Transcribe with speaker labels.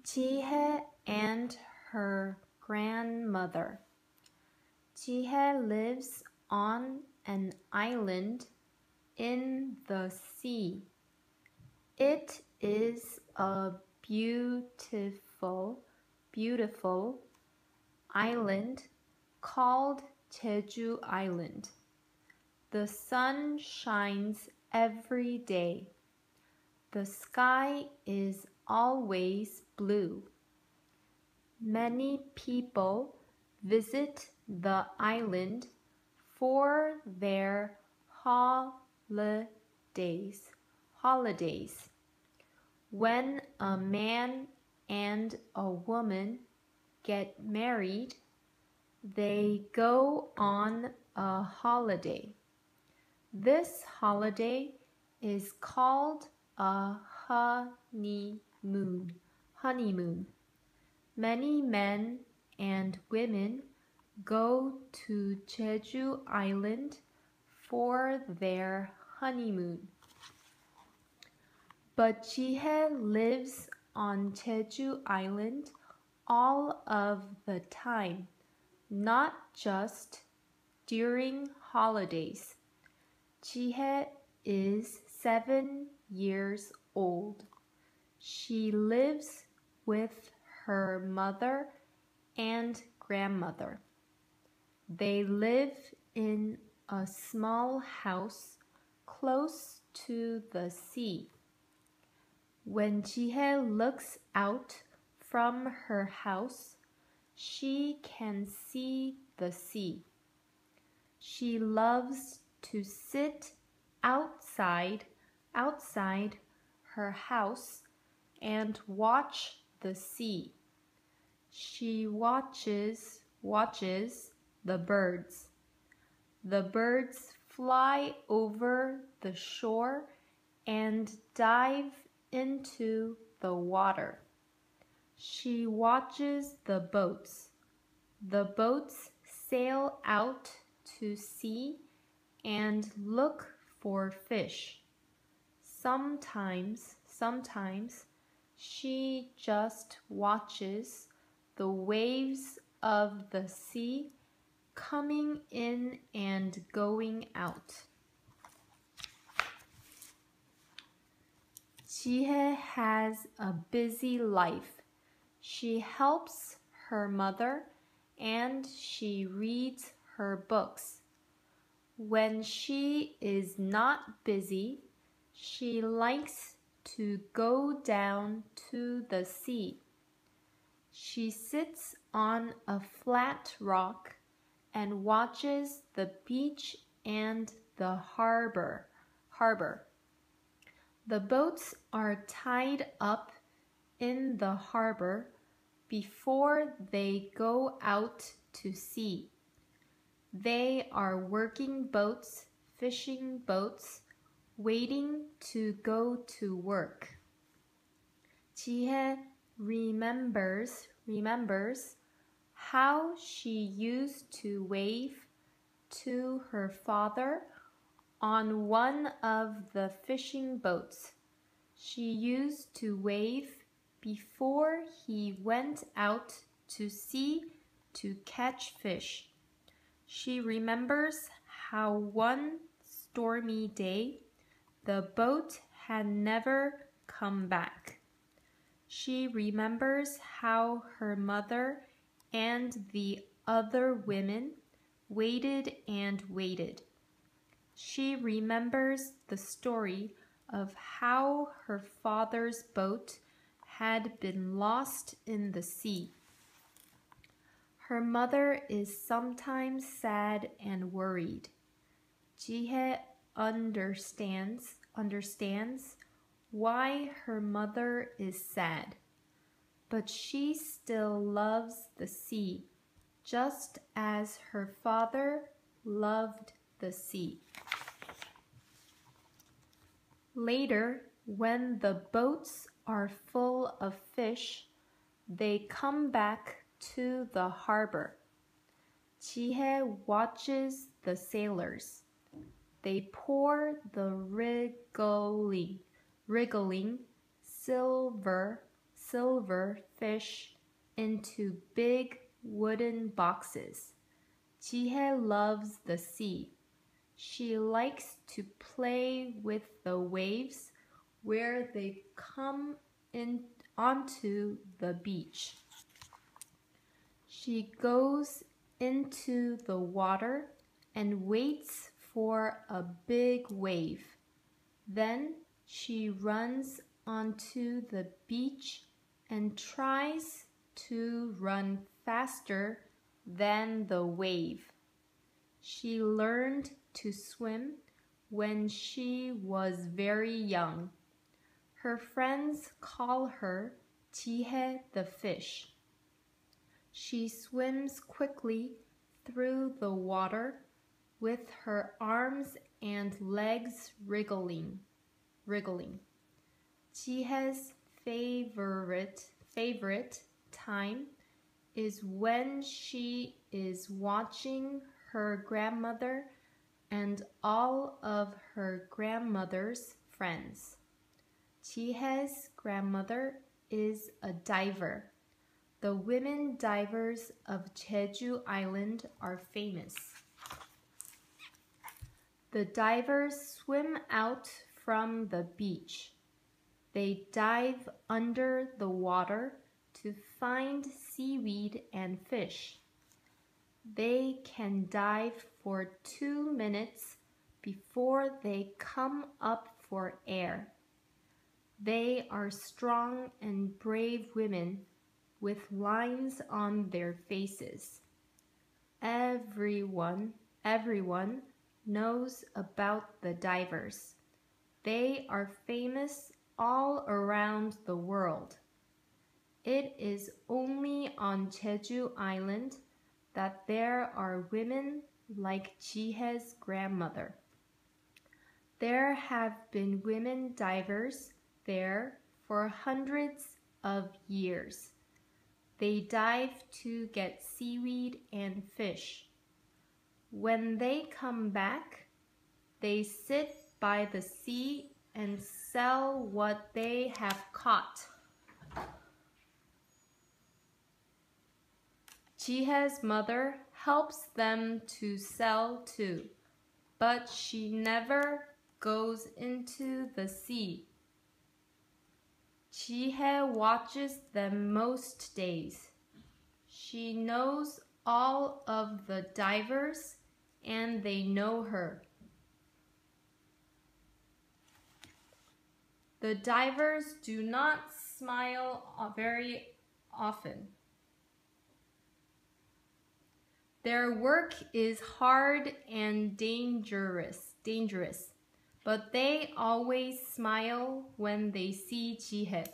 Speaker 1: Jihe and her grandmother. Jihe lives on an island in the sea. It is a beautiful island called Jeju Island. The sun shines every day. The sky is always blue. Many people visit the island for their holidays. When a man and a woman get married, they go on a holiday. This holiday is called a honeymoon. Many men and women go to Jeju Island for their honeymoon. But Jihe lives on Jeju Island all of the time, not just during holidays. Jihe is 7 years old. She lives with her mother and grandmother. They live in a small house close to the sea. When Jihe looks out from her house, she can see the sea. She loves to sit outside her house and watch the sea. She watches the birds. The birds fly over the shore and dive into the water. She watches the boats. The boats sail out to sea and look for fish. Sometimes she just watches the waves of the sea coming in and going out. Jihe has a busy life. She helps her mother and she reads her books. When she is not busy, she likes to go down to the sea. She sits on a flat rock and watches the beach and the harbor. The boats are tied up in the harbor before they go out to sea. They are working boats, fishing boats, waiting to go to work. Jihe remembers how she used to wave to her father on one of the fishing boats. She used to wave before he went out to sea to catch fish. She remembers how one stormy day the boat had never come back. She remembers how her mother and the other women waited and waited. She remembers the story of how her father's boat had been lost in the sea. Her mother is sometimes sad and worried. Jihe understands why her mother is sad, but she still loves the sea, just as her father loved the sea. Later, when the boats are full of fish, they come back to the harbor. Jihe watches the sailors. They pour the wriggling silver fish into big wooden boxes. Jihae loves the sea. She likes to play with the waves where they come in onto the beach. She goes into the water and waits for a big wave. Then she runs onto the beach and tries to run faster than the wave. She learned to swim when she was very young. Her friends call her Jihae the fish. She swims quickly through the water with her arms and legs wriggling. Jihae's favorite time is when she is watching her grandmother and all of her grandmother's friends. Jihae's grandmother is a diver. The women divers of Jeju Island are famous. The divers swim out from the beach. They dive under the water to find seaweed and fish. They can dive for 2 minutes before they come up for air. They are strong and brave women with lines on their faces. Everyone knows about the divers. They are famous all around the world. It is only on Jeju Island that there are women like Jihae's grandmother. There have been women divers there for hundreds of years. They dive to get seaweed and fish. When they come back, they sit by the sea and sell what they have caught. Jihae's mother helps them to sell too, but she never goes into the sea. Jihae watches them most days. She knows all of the divers and they know her. The divers do not smile very often. Their work is hard and dangerous, but they always smile when they see Jihae.